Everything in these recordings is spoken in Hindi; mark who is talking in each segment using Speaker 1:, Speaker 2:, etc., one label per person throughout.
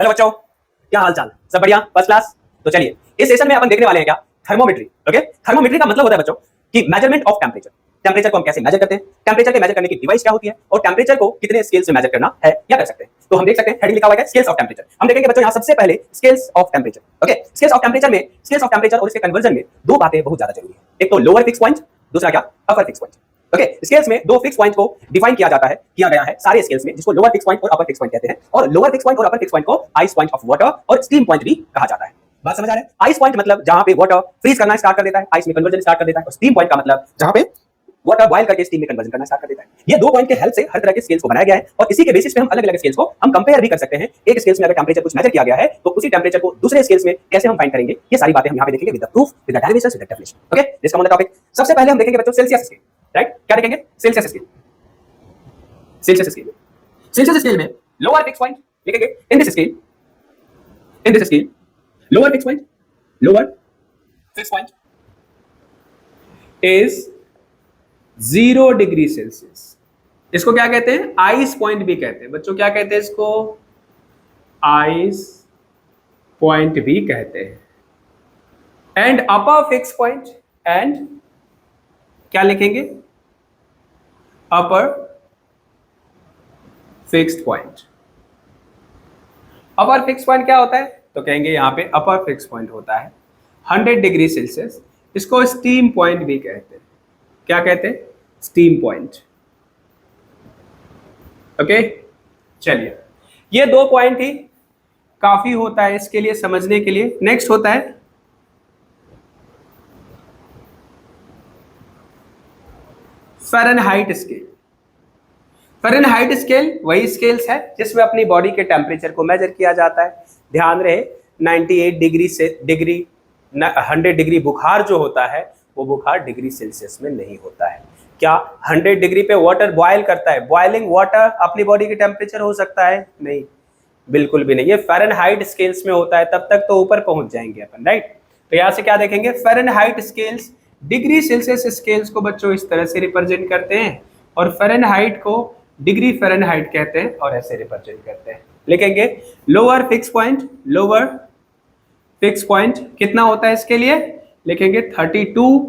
Speaker 1: हेलो बच्चों, क्या हाल चाल? सब बढ़िया, फर्स्ट क्लास। तो चलिए इस सेशन में अपन देखने वाले हैं क्या, थर्मोमेट्री। ओके, थर्मोमेट्री का मतलब होता है बच्चों कि मेजरमेंट ऑफ टेम्परेचर। टेम्परेचर को हम कैसे मेजर करते हैं, टेम्परेचर के मेजर करने की डिवाइस क्या होती है, और टेम्परेचर को कितने स्केल से मेजर करना है या कर सकते हैं। तो हम देख सकते हैं हेडिंग लिखा हुआ है स्केल्स ऑफ टेम्परेचर। हम देखेंगे बच्चों यहाँ सबसे पहले scales of temperature. Okay, scales of temperature में स्केल्स ऑफ टेम्परेचर और इसके कन्वर्जन में दो बातें बहुत ज्यादा जरूरी है। एक तो लोअर फिक्स पॉइंट, दूसरा क्या, upper fix point. Okay, scales में दो फिक्स पॉइंट को डिफाइन किया गया है सारे स्केल्स में, जिसको लोअर फिक्स पॉइंट और अपर फिक्स पॉइंट कहते हैं। और लोअर फिक्स पॉइंट और अपर फिक्स पॉइंट को आइस पॉइंट ऑफ वाटर और स्टीम पॉइंट भी कहा जाता है। बात समझ आ रहा है? आइस पॉइंट मतलब जहां पे वाटर फ्रीज करना स्टार्ट कर देता है, आइस में कन्वर्जन स्टार्ट कर देता है, और स्टीम पॉइंट का मतलब जहां पे वाटर बॉयल करके स्टीम में कन्वर्जन करना स्टार्ट कर देता है। ये दो पॉइंट के हेल्प से हर तरह के स्केल्स को बनाया गया है, और इसी के बेसिस पे हम अलग अलग स्केल्स को हम कंपेयर भी कर सकते हैं। एक स्केल्स में अगर टेम्परेचर कुछ मेजर किया गया है तो उसी टेम्परेचर को दूसरे स्केल्स में कैसे हम फाइंड करेंगे, ये सारी बातें हम यहां पे देखेंगे with the proof, with the derivations, with the definition. Okay, this come on the topic. सबसे पहले हम देखेंगे बच्चों सेल्सियस स्केल। राइट, क्या देखेंगे? Celsius scale. Celsius scale, Celsius scale में लोअर फिक्स पॉइंट लिखेंगे in this scale, in this scale lower fix point, lower fix point is 0 degree Celsius. इसको क्या कहते हैं? आइस पॉइंट भी कहते हैं बच्चों। क्या कहते हैं इसको? आइस पॉइंट भी कहते हैं। And upper fix point, and क्या लिखेंगे? Upper fixed point. Upper fix point क्या होता है? तो कहेंगे यहां पे अपर फिक्स पॉइंट होता है 100 डिग्री सेल्सियस। इसको स्टीम पॉइंट भी कहते हैं। क्या कहते हैं? Steam point. ओके, चलिए ये दो पॉइंट ही काफी होता है इसके लिए समझने के लिए। नेक्स्ट होता है फ़ारेनहाइट स्केल। फ़ारेनहाइट स्केल वही स्केल्स है जिसमें अपनी बॉडी के टेम्परेचर को मेजर किया जाता है। ध्यान रहे 98 डिग्री से 100 डिग्री बुखार जो होता है वो बुखार डिग्री सेल्सियस में नहीं होता है। क्या 100 डिग्री पे वाटर बॉयल करता है? बॉइलिंग वाटर अपनी बॉडी की टेम्परेचर हो सकता है? नहीं, बिल्कुल भी नहीं। ये फ़ारेनहाइट स्केल्स में होता है, तब तक तो ऊपर पहुंच जाएंगे अपन। राइट, तो यहां से क्या देखेंगे? Fahrenheit scales degree Celsius scales को बच्चों इस तरह से रिप्रेजेंट करते हैं, और फ़ारेनहाइट को डिग्री फ़ारेनहाइट कहते हैं और ऐसे रिप्रेजेंट करते हैं। लिखेंगे lower fix point, lower fix point कितना होता है इसके लिए? लिखेंगे 32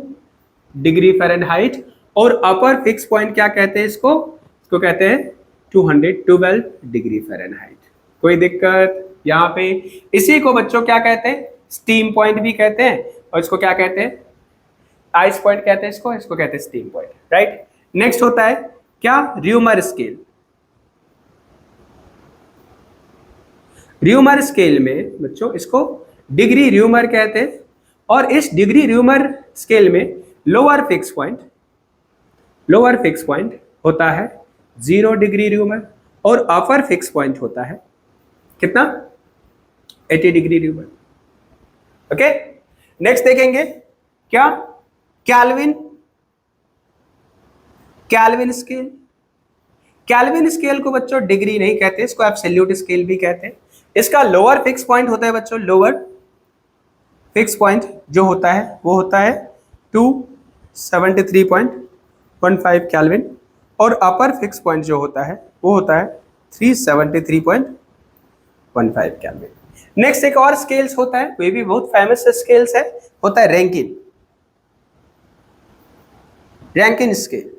Speaker 1: डिग्री फ़ारेनहाइट। और अपर फिक्स पॉइंट क्या कहते हैं इसको? इसको कहते हैं 212 डिग्री फ़ारेनहाइट। कोई दिक्कत यहाँ पे? इसी को बच्चों क्या कहते हैं? स्टीम पॉइंट भी कहते हैं, और इसको क्या कहते हैं? आइस पॉइंट कहते हैं इसको, इसको कहते हैं स्टीम पॉइंट। राइट, नेक्स्ट होता है क्या? Rumour scale. र्यूमर स्केल में बच्चों इसको डिग्री र्यूमर कहते हैं, और इस डिग्री र्यूमर स्केल में lower fix point, lower fix point होता है 0 डिग्री र्यूमर, और अपर फिक्स पॉइंट होता है कितना? 80 डिग्री र्यूमर। ओके, नेक्स्ट देखेंगे क्या? Kelvin, kelvin scale. Kelvin scale को बच्चों डिग्री नहीं कहते, इसको एब्सोल्यूट स्केल भी कहते हैं। इसका लोअर फिक्स पॉइंट होता है बच्चों, लोअर फिक्स पॉइंट जो होता है वो होता है 273.15 केल्विन, और अपर फिक्स पॉइंट जो होता है वो होता है 373.15 केल्विन। नेक्स्ट एक और स्केल्स होता है, वो भी बहुत फेमस स्केल्स है, होता है रैंकिन, रैंकिन स्केल।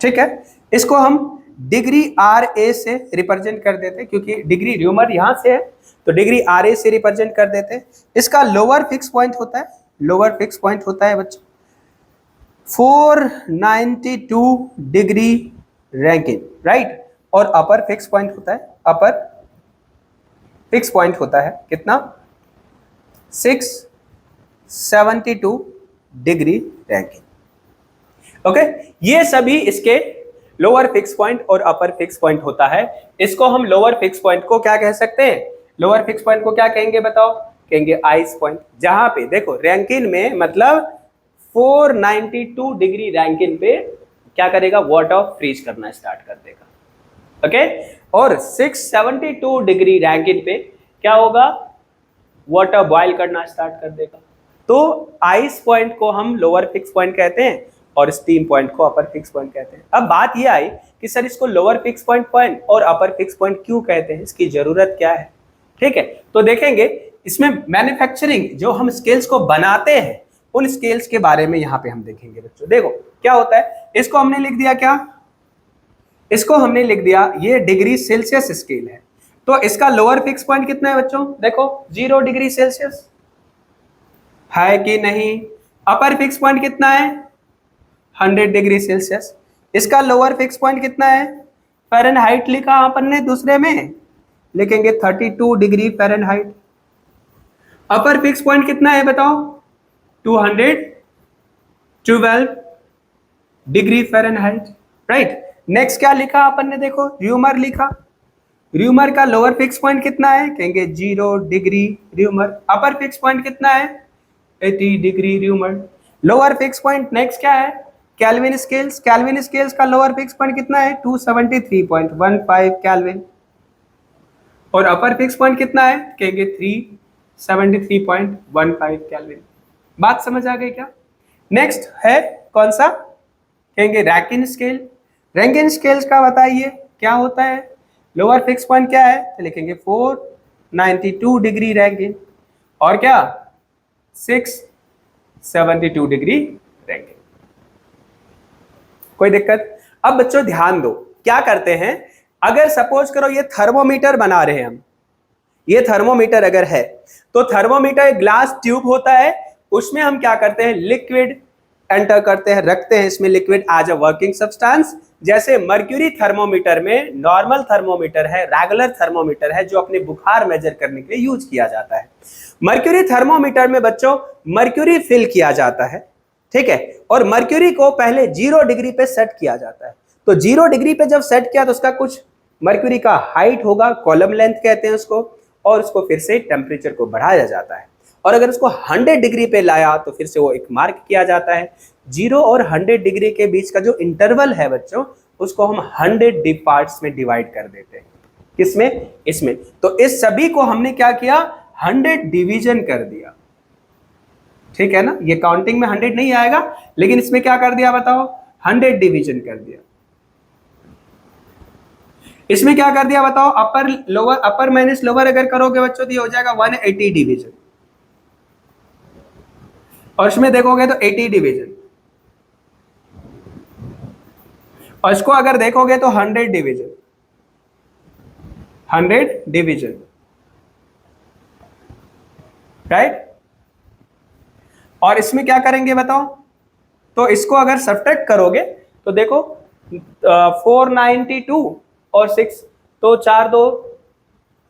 Speaker 1: ठीक है, इसको हम डिग्री RA से रिप्रेजेंट कर देते हैं, क्योंकि डिग्री र्यूमर यहां से है तो डिग्री RA से रिप्रेजेंट कर देते हैं। इसका लोअर फिक्स पॉइंट होता है, लोअर फिक्स पॉइंट होता है बच्चों 492 डिग्री रैंकिन। राइट, और अपर फिक्स पॉइंट होता है, अपर फिक्स पॉइंट होता है कितना? 672 डिग्री रैंकिन। ओके, ये सभी इसके लोअर फिक्स पॉइंट और अपर फिक्स पॉइंट होता है। इसको हम लोअर फिक्स पॉइंट को क्या कह सकते हैं? लोअर फिक्स पॉइंट को क्या कहेंगे बताओ? कहेंगे आइस पॉइंट। जहां पे देखो रैंकिन में मतलब 492 डिग्री रैंकिन पे क्या करेगा? वाटर फ्रीज करना स्टार्ट कर देगा। ओके, और 672 डिग्री रैंकिन पे क्या होगा? वाटर बॉयल करना स्टार्ट कर देगा। तो आइस पॉइंट को हम लोअर फिक्स पॉइंट कहते हैं और स्टीम पॉइंट को अपर फिक्स पॉइंट कहते हैं। अब बात यह आई कि सर इसको लोअर फिक्स पॉइंट और अपर फिक्स पॉइंट क्यों कहते हैं, इसकी जरूरत क्या है। ठीक है, तो देखेंगे इसमें मैन्युफैक्चरिंग जो हम स्केल्स को बनाते हैं उन स्केल्स के बारे में यहाँ पे हम देखेंगे बच्चों। देखो क्या होता है, इसको हमने लिख दिया क्या, इसको हमने लिख दिया ये डिग्री सेल्सियस स्केल है। तो इसका लोअर फिक्स पॉइंट कितना है बच्चों, देखो 0 डिग्री सेल्सियस है कि नहीं। अपर फिक्स पॉइंट कितना है 100 डिग्री सेल्सियस। इसका लोअर फिक्स पॉइंट कितना है, फ़ारेनहाइट लिखा अपन ने, दूसरे में लिखेंगे 32 डिग्री फ़ारेनहाइट। अपर फिक्स पॉइंट कितना है बताओ, 212 डिग्री फ़ारेनहाइट, राइट। नेक्स्ट क्या लिखा अपन ने, देखो र्यूमर लिखा। र्यूमर का लोअर फिक्स पॉइंट कितना है, कहेंगे 0 डिग्री र्यूमर। अपर फिक्स पॉइंट कितना है 80 degree rumour. Lower fix point next क्या है, केल्विन स्केल्स। केल्विन स्केल्स का लोअर फिक्स पॉइंट कितना है 273.15 केल्विन। और अपर फिक्स पॉइंट कितना है, कहेंगे 373.15 केल्विन। बात समझ आ गई क्या। नेक्स्ट है कौन सा, कहेंगे रैंकिन स्केल। रैंकिन स्केल्स का बताइए क्या होता है, लोअर फिक्स पॉइंट क्या है, तो लिखेंगे 492 डिग्री रैंकिन। और क्या 672 डिग्री रैंकिन। कोई दिक्कत। अब बच्चों ध्यान दो, क्या करते हैं, अगर सपोज करो ये थर्मोमीटर बना रहे हैं हम, ये थर्मोमीटर अगर है तो थर्मोमीटर एक ग्लास ट्यूब होता है, उसमें हम क्या करते हैं लिक्विड एंटर करते हैं, रखते हैं इसमें liquid as a working substance. जैसे मर्क्यूरी थर्मोमीटर में नॉर्मल थर्मोमीटर है, रेगुलर थर्मोमीटर है जो अपने बुखार मेजर करने के लिए यूज किया जाता है। मर्क्यूरी थर्मोमीटर में बच्चों मर्क्यूरी फिल किया जाता है, ठीक है, और मर्क्यूरी को पहले 0 डिग्री पे सेट किया जाता है। तो 0 डिग्री पे जब सेट किया तो उसका कुछ मर्क्यूरी का हाइट होगा, कॉलम लेंथ कहते हैं उसको, और उसको फिर से टेम्परेचर को बढ़ाया जाता है। और अगर उसको 100 डिग्री पे लाया तो फिर से वो एक मार्क किया जाता है। 0 और 100 डिग्री के बीच का जो इंटरवल है बच्चों, उसको हम 100 पार्ट्स में डिवाइड कर देते हैं। किसमें, इसमें। तो इस सभी को हमने क्या किया, 100 डिवीजन कर दिया, ठीक है ना। ये काउंटिंग में 100 नहीं आएगा, लेकिन इसमें क्या कर दिया बताओ, 100 डिवीजन कर दिया। इसमें क्या कर दिया बताओ, अपर लोअर, अपर माइनस लोअर अगर करोगे बच्चों तो ये हो जाएगा 180 डिवीजन। और इसमें देखोगे तो 80 डिवीजन, और इसको अगर देखोगे तो 100 डिवीजन, 100 डिवीजन, राइट। और इसमें क्या करेंगे बताओ, तो इसको अगर सब्ट्रैक्ट करोगे तो देखो 492 और 6, तो 4 2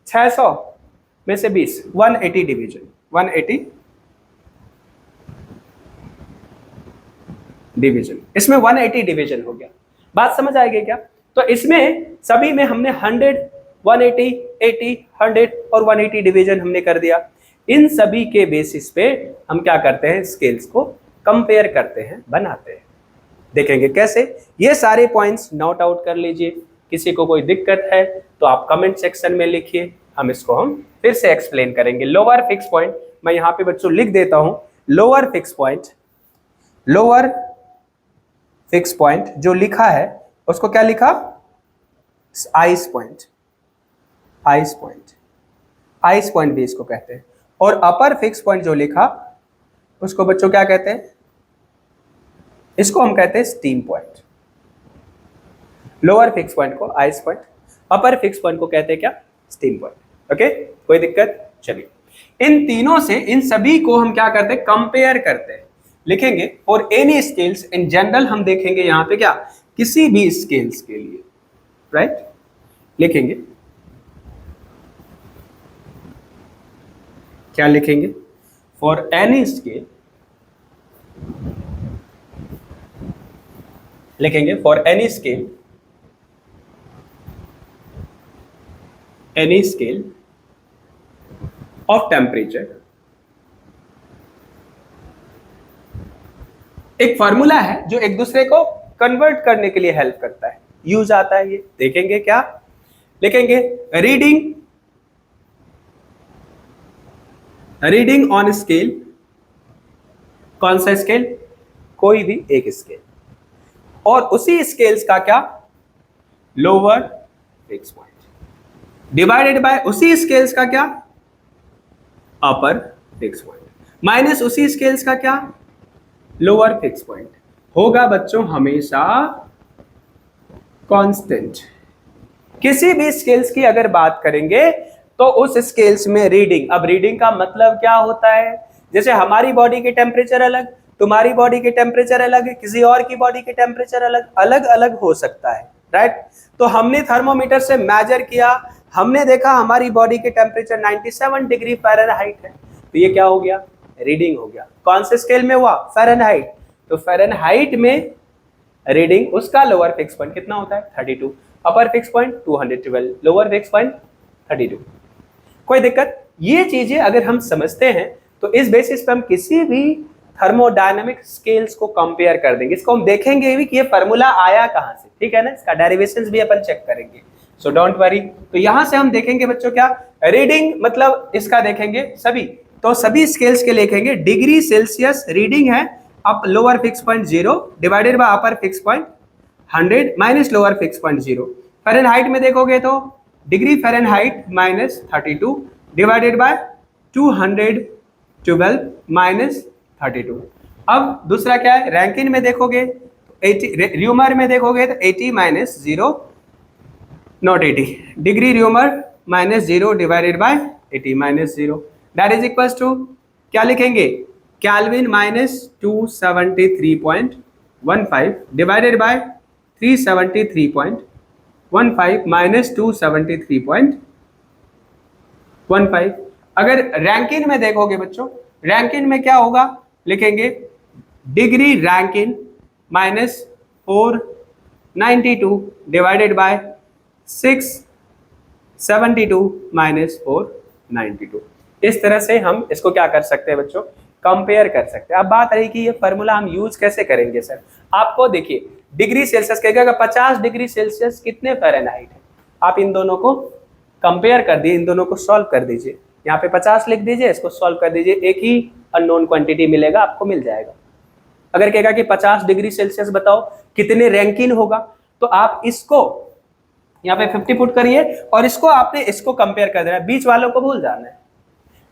Speaker 1: 600 में से 20, 180 डिवीजन, 180 डिवीजन। इसमें 180 डिवीजन हो गया। बात समझ आएगी क्या। तो इसमें सभी में हमने 100, 180, 80, 100 और 180 डिवीजन हमने कर दिया। इन सभी के बेसिस पे हम क्या करते हैं, स्केल्स को कंपेयर करते हैं, बनाते हैं। देखेंगे कैसे, ये सारे पॉइंट्स नोट आउट कर लीजिए। किसी को कोई दिक्कत है तो आप कमेंट सेक्शन में लिखिए, हम फिर से एक्सप्लेन करेंगे। लोअर फिक्स पॉइंट मैं यहाँ पे बच्चों लिख देता हूं, lower fix point, lower fix point जो लिखा है उसको क्या लिखा, ice point, ice point, ice point भी इसको कहते हैं। और अपर फिक्स पॉइंट जो लिखा उसको बच्चों क्या कहते हैं, इसको हम कहते हैं steam point. Lower fix point को ice point, upper fix point को कहते हैं क्या, स्टीम पॉइंट। ओके, कोई दिक्कत। चलिए, इन तीनों से इन सभी को हम क्या करते हैं, कंपेयर करते हैं। लिखेंगे for any scales in general, हम देखेंगे यहां पे क्या, किसी भी स्केल्स के लिए, राइट। लिखेंगे क्या, लिखेंगे फॉर एनी स्केल, लिखेंगे for any scale, any scale of temperature. एक फॉर्मूला है जो एक दूसरे को कन्वर्ट करने के लिए हेल्प करता है, यूज आता है ये। देखेंगे क्या, लिखेंगे रीडिंग, रीडिंग ऑन स्केल। कौन सा स्केल, कोई भी एक स्केल, और उसी स्केल्स का क्या, lower fix point divided bye उसी स्केल्स का क्या, अपर फिक्स पॉइंट, माइनस उसी स्केल्स का क्या, लोअर फिक्स पॉइंट। होगा बच्चों हमेशा कांस्टेंट। किसी भी स्केल्स की अगर बात करेंगे तो उस स्केल्स में रीडिंग, अब रीडिंग का मतलब क्या होता है, जैसे हमारी बॉडी की टेम्परेचर अलग, तुम्हारी बॉडी की टेम्परेचर अलग है, किसी और की बॉडी की टेम्परेचर अलग अलग अलग हो सकता है, राइट। तो हमने थर्मोमीटर से मेजर किया, हमने देखा हमारी बॉडी की टेम्परेचर 97 डिग्री फ़ारेनहाइट है, तो ये क्या हो गया, रीडिंग हो गया। कौन से स्केल में हुआ, फ़ारेनहाइट। तो फ़ारेनहाइट में रीडिंग उसका लोअर फिक्स पॉइंट कितना होता है, 32, अपर fix point 212, lower fix point 32। कोई दिक्कत। ये चीजें अगर हम समझते हैं तो इस बेसिस पे हम किसी भी थर्मोडायनामिक स्केल्स को कंपेयर कर देंगे। इसको हम देखेंगे भी कि ये फार्मूला आया कहां से, ठीक है ना, इसका डेरिवेशंस भी अपन चेक करेंगे, सो डोंट वरी। तो यहां से हम देखेंगे बच्चों क्या रीडिंग, मतलब इसका देखेंगे सभी, तो सभी स्केल्स के लिखेंगे डिग्री सेल्सियस रीडिंग है, up lower fix point 0 divided by upper fix point 100 minus lower fix point 0। Fahrenheit में देखोगे तो degree Fahrenheit minus 32 divided by 212 minus 32। अब दूसरा क्या है, रैंकिन में देखोगे तो 80, र्यूमर में देखोगे तो 80 minus 0 not 80, degree Reaumur minus 0 divided by 80 minus 0, that is equals to क्या लिखेंगे, kelvin minus 273.15 divided by 373.15 minus 273.15। अगर रैंकिन में देखोगे बच्चों, रैंकिन में क्या होगा, लिखेंगे degree Rankine minus 492 divided by 672 minus 492। इस तरह से हम इसको क्या कर सकते हैं बच्चों, कंपेयर कर सकते हैं। अब बात रही कि ये फार्मूला हम यूज कैसे करेंगे सर। आपको देखिए डिग्री सेल्सियस कहेगा 50 डिग्री सेल्सियस कितने फ़ारेनहाइट है, आप इन दोनों को कंपेयर कर दिए, इन दोनों को सॉल्व कर दीजिए, यहाँ पे 50 लिख दीजिए, इसको सॉल्व कर दीजिए, एक ही अननोन क्वांटिटी मिलेगा, आपको मिल जाएगा। अगर कहेगा कि 50 डिग्री सेल्सियस बताओ कितने रैंकिन होगा, तो आप इसको यहाँ पे 50 पुट करिए और इसको आपने इसको कंपेयर कर देना है, बीच वालों को भूल जाना है।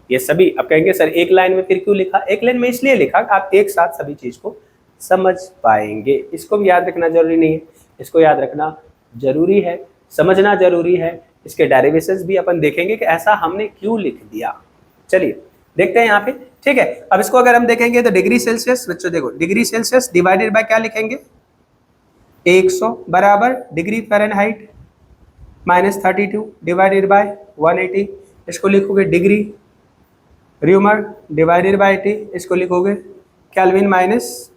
Speaker 1: ये सभी अब कहेंगे सर एक लाइन में फिर क्यों लिखा, एक लाइन में इसलिए लिखा कि आप एक साथ सभी चीज को समझ पाएंगे। इसको भी याद रखना जरूरी नहीं है, इसको याद रखना जरूरी है, समझना जरूरी है। इसके डेरिवेशंस भी अपन देखेंगे कि ऐसा हमने क्यों लिख दिया। चलिए देखते हैं यहाँ पे, ठीक है। अब इसको अगर हम देखेंगे तो डिग्री सेल्सियस, बच्चों देखो डिग्री सेल्सियस डिवाइडेड बाय क्या लिखेंगे, 100 बराबर degree Fahrenheit minus 32 divided by 180, इसको लिखोगे डिग्री र्यूमर डिवाइडेड बाय 80, इसको लिखोगे केल्विन माइनस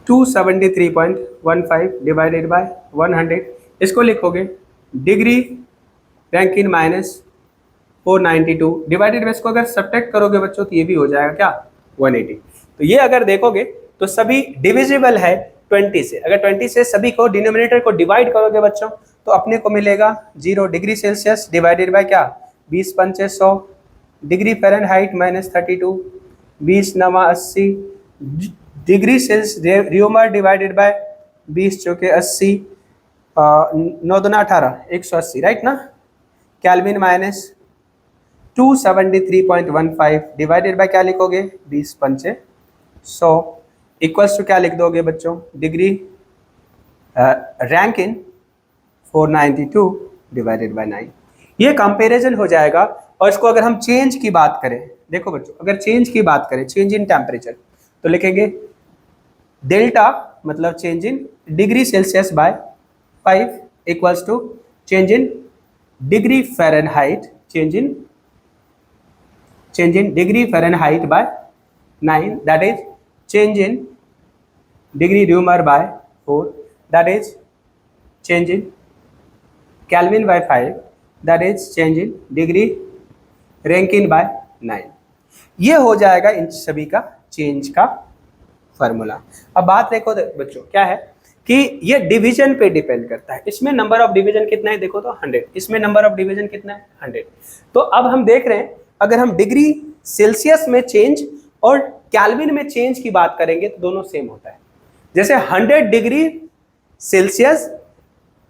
Speaker 1: 273.15 डिवाइडेड बाय 100, इसको लिखोगे degree Rankine minus 492 divided by, इसको अगर सब्ट्रैक्ट करोगे बच्चों तो ये भी हो जाएगा क्या 180। तो ये अगर देखोगे तो सभी डिविजिबल है 20 से, अगर 20 से सभी को डिनोमिनेटर को डिवाइड करोगे बच्चों तो अपने को मिलेगा 0 डिग्री सेल्सियस डिवाइडेड बाय क्या 20 पंचे 100 degree Fahrenheit minus 32 20 9 80 degree Celsius rumour divided by 20 चौके 80 9 दूना 18 180, राइट ना, केल्विन माइनस 273.15 डिवाइडेड बाय क्या लिखोगे 20 पंचे 100 इक्वल्स टू क्या लिख दोगे बच्चों, डिग्री रैंकिन 492 डिवाइडेड बाय 9। ये कंपैरिजन हो जाएगा। और इसको अगर हम चेंज की बात करें, देखो बच्चों अगर चेंज की बात करें, चेंज इन टेम्परेचर, तो लिखेंगे डेल्टा मतलब change in degree Celsius by 5 equals to change in degree Fahrenheit, change in degree Fahrenheit by 9, that is change in degree Reaumur by 4, that is change in kelvin by 5, that is change in degree Rankine by 9। ये हो जाएगा इन सभी का चेंज का फार्मूला। अब बात देखो बच्चों क्या है कि ये डिवीजन पे डिपेंड करता है, इसमें नंबर ऑफ डिवीजन कितना है देखो तो 100, इसमें नंबर ऑफ डिवीजन कितना है 100। तो अब हम देख रहे हैं अगर हम डिग्री सेल्सियस में चेंज और केल्विन में चेंज की बात करेंगे तो दोनों सेम होता है। जैसे 100 डिग्री सेल्सियस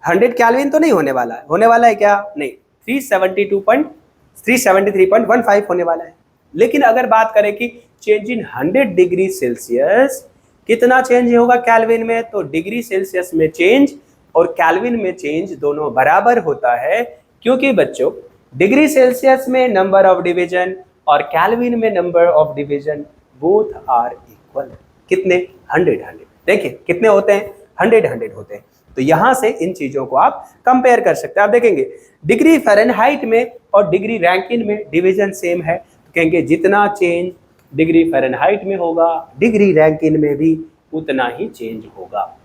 Speaker 1: 100 केल्विन तो नहीं होने वाला है, होने वाला है क्या? नहीं, 373.15 होने वाला है। लेकिन अगर बात करें कि चेंज इन 100 डिग्री सेल्सियस कितना चेंज होगा केल्विन में, तो डिग्री सेल्सियस में चेंज और केल्विन में चेंज दोनों बराबर होता है, क्योंकि बच्चों डिग्री सेल्सियस में नंबर ऑफ डिवीजन और केल्विन में number of division both are equal. कितने? 100। देखिए कितने होते हैं? 100 होते हैं। तो यहां से इन चीजों को आप कंपेयर कर सकते हैं। आप देखेंगे डिग्री फ़ारेनहाइट में और डिग्री रैंकिन में डिवीजन सेम है, तो कहेंगे जितना चेंज डिग्री फ़ारेनहाइट में होगा डिग्री रैंकिन में भी उतना ही चेंज होगा।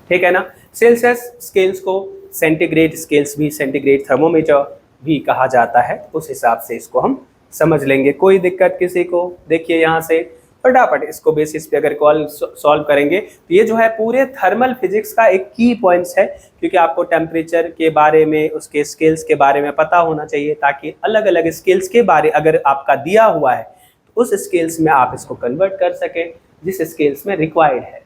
Speaker 1: ठीक है ना? सेल्सियस स्केल्स को सेंटीग्रेड स्केल्स भी, सेंटीग्रेड थर्मोमीटर भी कहा जाता है। उस हिसाब से इसको हम समझ लेंगे। कोई दिक्कत किसी को? देखिए यहाँ से फटाफट इसको बेसिस पे अगर कॉल सॉल्व करेंगे तो ये जो है पूरे थर्मल फिजिक्स का एक की पॉइंट्स है, क्योंकि आपको टेम्परेचर के बारे में, उसके स्केल्स के बारे में पता होना चाहिए, ताकि अलग अलग स्केल्स के बारे अगर आपका दिया हुआ है तो उस स्केल्स में आप इसको कन्वर्ट कर सकें जिस स्केल्स में रिक्वायर्ड है।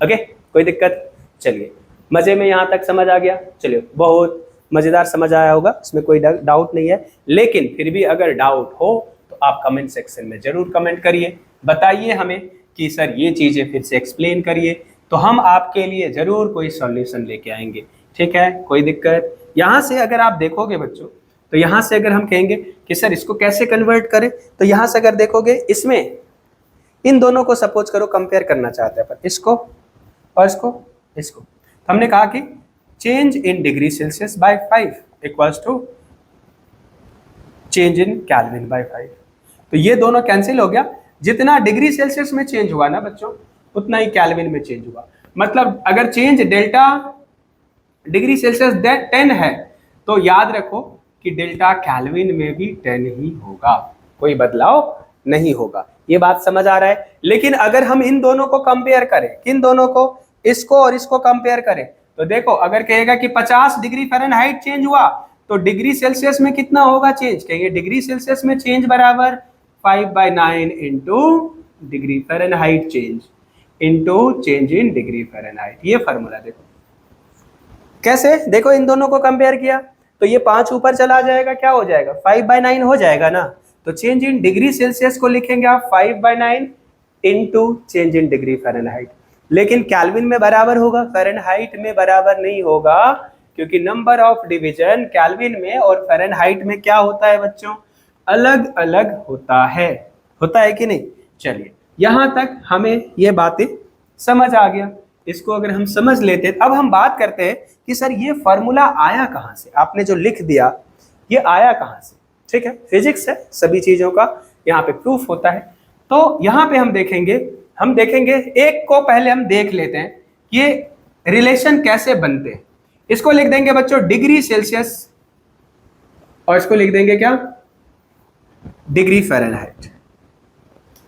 Speaker 1: ओके, कोई दिक्कत? चलिए, मजे में यहाँ तक समझ आ गया? चलिए, बहुत मजेदार समझ आया होगा, इसमें कोई डाउट नहीं है। लेकिन फिर भी अगर डाउट हो तो आप कमेंट सेक्शन में जरूर कमेंट करिए, बताइए हमें कि सर ये चीजें फिर से एक्सप्लेन करिए, तो हम आपके लिए जरूर कोई सॉल्यूशन लेके आएंगे। ठीक है, कोई दिक्कत? यहाँ से अगर आप देखोगे बच्चों, तो यहाँ से अगर हम कहेंगे कि सर इसको कैसे कन्वर्ट करें, तो यहाँ से अगर देखोगे इसमें इन दोनों को सपोज करो कंपेयर करना चाहते हैं अपन, इसको और इसको, तो हमने कहा कि change in degree Celsius by 5 equals to change in kelvin by 5। तो ये दोनों कैंसिल हो गया। जितना डिग्री सेल्सियस में चेंज हुआ ना बच्चों, उतना ही केल्विन में चेंज हुआ। मतलब अगर चेंज डेल्टा डिग्री सेल्सियस 10 है तो याद रखो कि डेल्टा केल्विन में भी 10 ही होगा, कोई बदलाव नहीं होगा। ये बात समझ आ रहा है? लेकिन अगर हम इन दोनों को कंपेयर करें, किन दोनों को? इसको और इसको कंपेयर करें, तो देखो अगर कहेगा कि 50 डिग्री फ़ारेनहाइट चेंज हुआ तो डिग्री सेल्सियस में कितना होगा चेंज? कहेंगे डिग्री सेल्सियस में चेंज बराबर 5/9 into degree Fahrenheit change into change in degree Fahrenheit. ये फॉर्मूला देखो कैसे, देखो इन दोनों को कंपेयर किया तो ये 5 ऊपर चला जाएगा, क्या हो जाएगा? 5/9 हो जाएगा ना। तो चेंज इन डिग्री सेल्सियस को लिखेंगे आप 5/9 into change in degree Fahrenheit. लेकिन केल्विन में बराबर होगा, फ़ारेनहाइट में बराबर नहीं होगा, क्योंकि नंबर ऑफ डिवीजन केल्विन में और फ़ारेनहाइट में क्या होता है बच्चों? अलग अलग होता है कि नहीं? चलिए, यहां तक हमें ये बातें समझ आ गया। इसको अगर हम समझ लेते हैं, अब हम बात करते हैं कि सर ये फॉर्मूला आया कहां से? आपने जो लिख दिया ये आया कहां से? ठीक है, फिजिक्स है, सभी चीजों का यहाँ पे प्रूफ होता है। तो यहाँ पे हम देखेंगे एक को पहले हम देख लेते हैं ये रिलेशन कैसे बनते हैं। इसको लिख देंगे बच्चों डिग्री सेल्सियस और इसको लिख देंगे क्या? Degree Fahrenheit.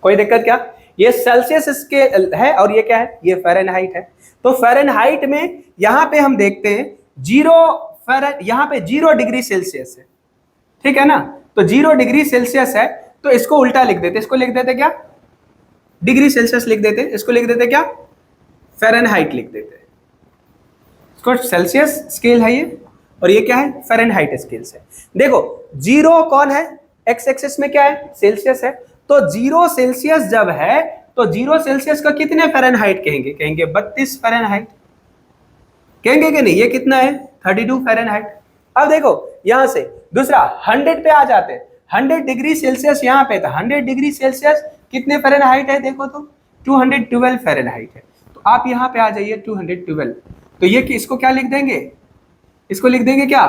Speaker 1: कोई दिक्कत क्या? ये सेल्सियस स्केल है और ये क्या है? ये फ़ारेनहाइट है। तो फ़ारेनहाइट में यहां पे हम देखते हैं 0 डिग्री सेल्सियस है, ठीक है ना? तो 0 डिग्री सेल्सियस है, तो इसको उल्टा लिख देते, इसको लिख देते क्या? डिग्री सेल्सियस लिख देते, इसको लिख देते क्या? फ़ारेनहाइट लिख देते। इसको सेल्सियस स्केल है ये, और ये क्या है? फ़ारेनहाइट स्केल है। देखो 0 कौन है? एक्स एक्सिस में क्या है? सेल्सियस है। तो 0 सेल्सियस जब है तो 0 सेल्सियस का कितने फ़ारेनहाइट कहेंगे? कहेंगे 32 फ़ारेनहाइट, कहेंगे कि नहीं? ये कितना है? 32 फ़ारेनहाइट। अब देखो यहां से दूसरा 100 पे आ जाते हैं। 100 डिग्री सेल्सियस यहाँ पे था, 100 डिग्री सेल्सियस कितने फ़ारेनहाइट है? देखो तो 212 फ़ारेनहाइट है। तो आप यहाँ पे आ जाइए 212। तो ये कि इसको क्या लिख देंगे? इसको लिख देंगे क्या?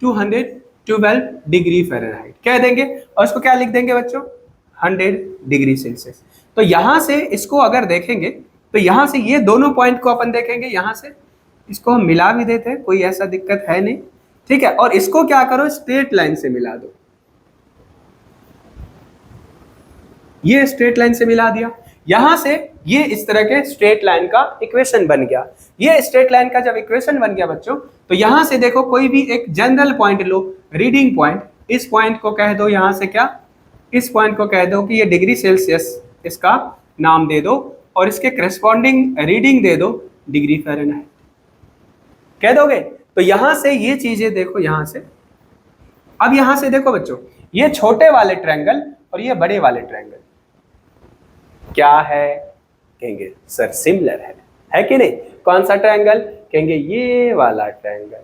Speaker 1: 212 डिग्री फ़ारेनहाइट कह देंगे, और इसको क्या लिख देंगे बच्चों? 100 डिग्री सेल्सियस। तो यहां से इसको अगर देखेंगे तो यहां से ये दोनों पॉइंट को अपन देखेंगे, यहां से इसको हम मिला भी देते हैं, कोई ऐसा दिक्कत है नहीं, ठीक है। और इसको क्या करो? स्ट्रेट लाइन से मिला दो। ये स्ट्रेट लाइन से मिला दिया, यहां से ये इस तरह के स्ट्रेट लाइन का इक्वेशन बन गया। ये स्ट्रेट लाइन का जब इक्वेशन बन गया बच्चों, तो यहां से देखो कोई भी एक जनरल पॉइंट लो, रीडिंग पॉइंट। इस पॉइंट को कह दो यहां से क्या? इस पॉइंट को कह दो कि ये डिग्री सेल्सियस, इसका नाम दे दो, और इसके करस्पॉन्डिंग रीडिंग दे दो डिग्री फ़ारेनहाइट।
Speaker 2: कह दोगे? तो यहां से ये चीजें देखो, यहां से, अब यहां से देखो बच्चों, ये छोटे वाले ट्रायंगल और ये बड़े वाले ट्रायंगल क्या है? कहेंगे सर सिमिलर है कि नहीं? कौन सा ट्रायंगल? कहेंगे ये वाला ट्रायंगल।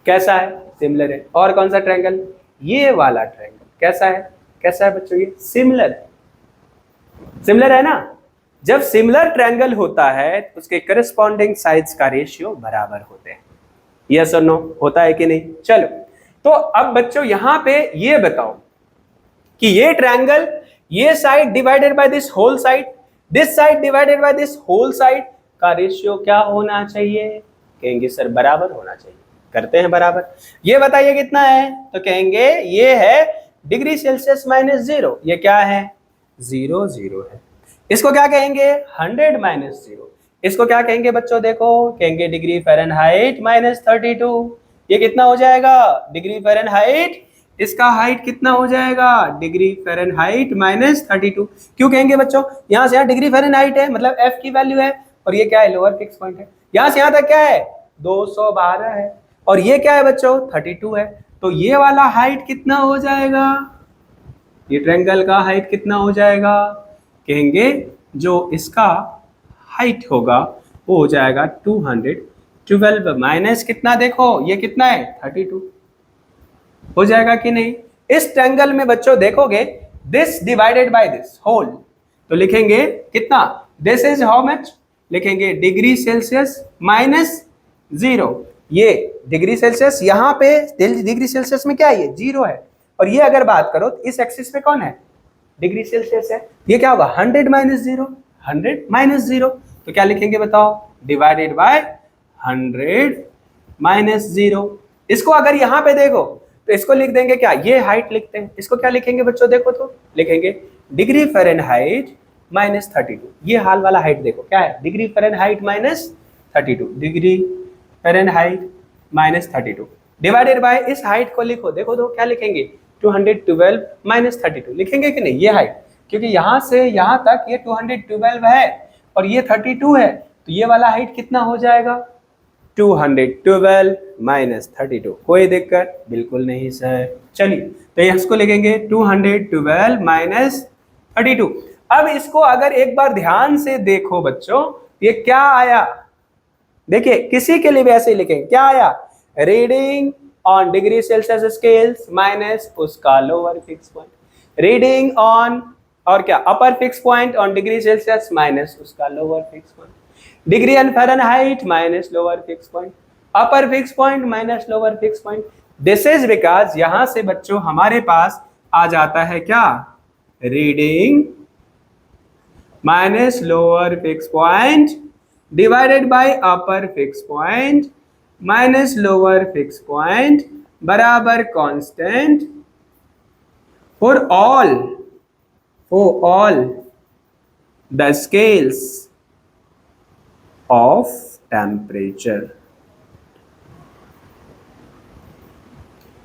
Speaker 2: कैसा है? सिमिलर है। और कौन सा ट्रायंगल? ये वाला ट्रायंगल। कैसा है? कैसा है बच्चों? ये सिमिलर है। सिमिलर है ना? जब सिमिलर ट्रायंगल होता है तो उसके करस्पॉन्डिंग साइड्स का रेशियो बराबर होते हैं। यस और नो? होता है कि नहीं? चलो, तो अब बच्चों यहां पे ये बताओ कि ये ट्रायंगल, ये side divided by this whole side, this side divided by this whole side का रेशियो क्या होना चाहिए? कहेंगे सर बराबर होना चाहिए। करते हैं बराबर। ये बताइए कितना है? तो कहेंगे ये है डिग्री सेल्सियस माइनस 0। ये क्या है? 0 0 है। इसको क्या कहेंगे? 100 माइनस 0। इसको क्या कहेंगे बच्चों? देखो, कहेंगे डिग्री फ़ारेनहाइट माइनस 32। ये कितना हो जाएगा? डिग्री फ़ारेनहाइट, इसका हाइट कितना हो जाएगा? Degree Fahrenheit minus 32। क्यों कहेंगे बच्चों? यहां से यहां डिग्री फ़ारेनहाइट है, मतलब एफ की वैल्यू है, और ये क्या है? लोअर फिक्स पॉइंट है। यहां से यहां तक क्या है? 212 है, और ये क्या है बच्चों? 32 है। तो ये वाला हाइट कितना हो जाएगा? ये ट्रायंगल का हाइट कितना हो जाएगा? कहेंगे जो इसका हाइट होगा वो हो जाएगा 212 माइनस कितना? देखो ये कितना है? 32 हो जाएगा कि नहीं? इस ट्रायंगल में बच्चों देखोगे, this divided by this whole, तो लिखेंगे कितना? This is how much? लिखेंगे डिग्री सेल्सियस माइनस 0। ये डिग्री सेल्सियस, यहाँ पे डिग्री सेल्सियस में क्या है? ये 0 है। और ये अगर बात करो तो इस एक्सिस पे कौन है? डिग्री सेल्सियस है। ये क्या होगा? 100 माइनस 0, 100 माइनस 0। तो क्या लिखेंगे बताओ? Divided by 100 minus 0। इसको अगर यहाँ पे देखो तो इसको लिख देंगे क्या? ये हाइट लिखते हैं। इसको क्या लिखेंगे बच्चों? देखो तो लिखेंगे डिग्री फ़ारेनहाइट माइनस 32। ये हाल वाला हाइट देखो क्या है? Degree Fahrenheit minus 32, degree Fahrenheit minus 32 divided by इस हाइट को लिखो। देखो तो क्या लिखेंगे? 212 माइनस 32 लिखेंगे कि नहीं? ये हाइट, क्योंकि यहां से यहां तक ये 212 है और ये 32 है, तो ये वाला हाइट कितना हो जाएगा? 212 माइनस 32। कोई दिक्कत? बिल्कुल नहीं सर। चलिए, तो इसको लिखेंगे 212 माइनस 32। अब इसको अगर एक बार ध्यान से देखो बच्चों, ये क्या आया? देखिए, किसी के लिए भी ऐसे ही लिखेंगे। क्या आया? Reading on degree Celsius scales minus उसका lower fix point. Reading on और क्या? Upper fix point on degree Celsius minus उसका lower fix point. Degree on Fahrenheit minus lower fix point. Upper fix point minus lower fix point. This is because यहां से बच्चों हमारे पास आ जाता है क्या? Reading minus lower fix point divided by upper fix point minus lower fix point बराबर constant for all the scales of temperature.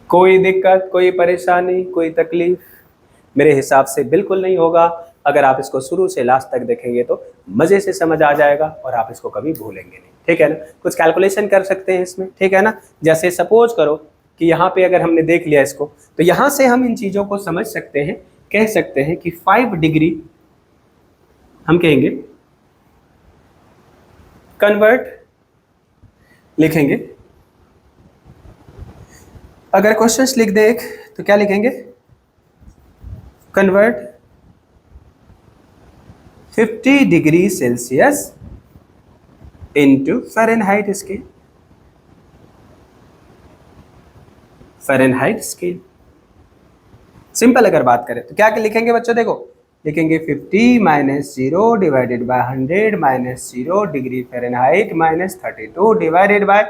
Speaker 2: कोई दिक्कत, कोई परेशानी, कोई तकलीफ? मेरे हिसाब से बिल्कुल नहीं होगा। अगर आप इसको शुरू से लास्ट तक देखेंगे तो मजे से समझ आ जाएगा और आप इसको कभी भूलेंगे नहीं। ठीक है ना? कुछ कैलकुलेशन कर सकते हैं इसमें। ठीक है ना? जैसे सपोज करो कि यहाँ पे अगर हमने देख लिया इसको, तो यहाँ से हम इन चीज़ों को समझ सकते हैं। कह सकते हैं कि 5 डिग्री हम कहेंगे कन्वर्ट लिखेंगे। अगर क्वेश्चंस लिख दे तो क्या लिखेंगे? Convert 50 degree Celsius into Fahrenheit scale. Fahrenheit scale simple अगर बात करें तो क्या लिखेंगे बच्चों? देखो, लिखेंगे 50 minus 0 divided bye 100 minus 0 degree Fahrenheit minus 32 divided by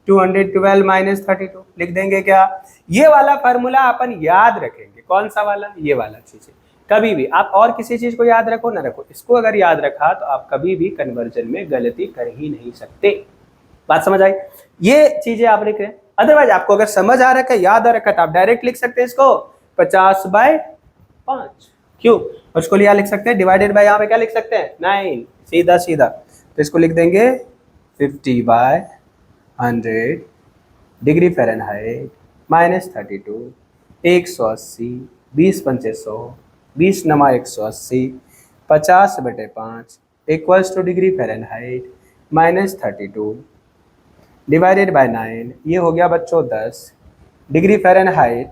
Speaker 2: 212 minus 32 लिख देंगे। क्या ये वाला फार्मूला अपन याद रखेंगे? कौन सा वाला? ये वाला चीज़ है। कभी भी आप और किसी चीज़ को याद रखो ना रखो, इसको अगर याद रखा तो आप कभी भी कन्वर्जन में गलती कर ही नहीं सकते। बात समझ आई? ये चीज़ें आप लिख रहे हैं। अदरवाइज आपको अगर समझ आ रखा है, याद आ रखा है, तो आप डायरेक्ट लिख सकते हैं इसको 50/5। क्यों? उसको लिया लिख सकते हैं डिवाइडेड बाय, यहाँ पे क्या लिख सकते हैं? 9। सीधा सीधा। तो इसको लिख देंगे 50/100 100 डिग्री फ़ारेनहाइट -32, 180, 20 पंचे 100, 20 नमा 180, 50/5 equals two degree Fahrenheit -32 divided by 9, ये हो गया बच्चों 10 डिग्री फ़ारेनहाइट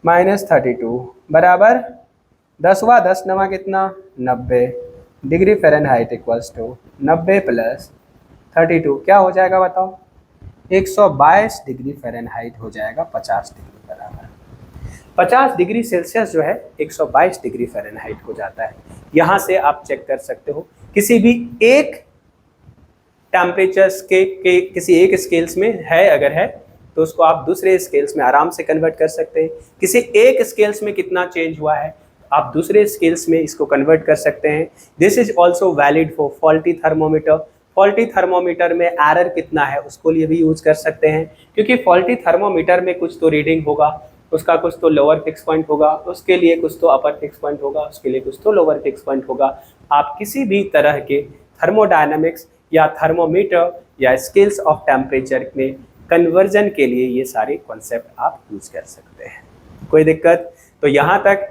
Speaker 2: -32 बराबर 10वां 10 नमा कितना 90 डिग्री फ़ारेनहाइट इक्वल्स टू 90 + 32 क्या हो जाएगा बताओ 122 डिग्री फ़ारेनहाइट हो जाएगा 50 डिग्री बराबर 50 डिग्री सेल्सियस जो है 122 डिग्री फ़ारेनहाइट हो जाता है। यहाँ से आप चेक कर सकते हो किसी भी एक टेम्परेचर्स के किसी एक स्केल्स में है, अगर है तो उसको आप दूसरे स्केल्स में आराम से कन्वर्ट कर सकते हैं। किसी एक स्केल्स में कितना चेंज हुआ है आप दूसरे स्केल्स में इसको कन्वर्ट कर सकते हैं। This is also valid for faulty thermometer. Faulty thermometer में एरर कितना है उसको लिए भी यूज कर सकते हैं, क्योंकि फॉल्टी थर्मोमीटर में कुछ तो रीडिंग होगा, उसका कुछ तो लोअर फिक्स पॉइंट होगा, उसके लिए कुछ तो अपर फिक्स पॉइंट होगा, उसके लिए कुछ तो लोअर फिक्स पॉइंट होगा। आप किसी भी तरह के थर्मोडायनामिक्स या थर्मोमीटर या स्केल्स ऑफ टेम्परेचर में कन्वर्जन के लिए ये सारे कॉन्सेप्ट आप यूज कर सकते हैं। कोई दिक्कत? तो यहाँ तक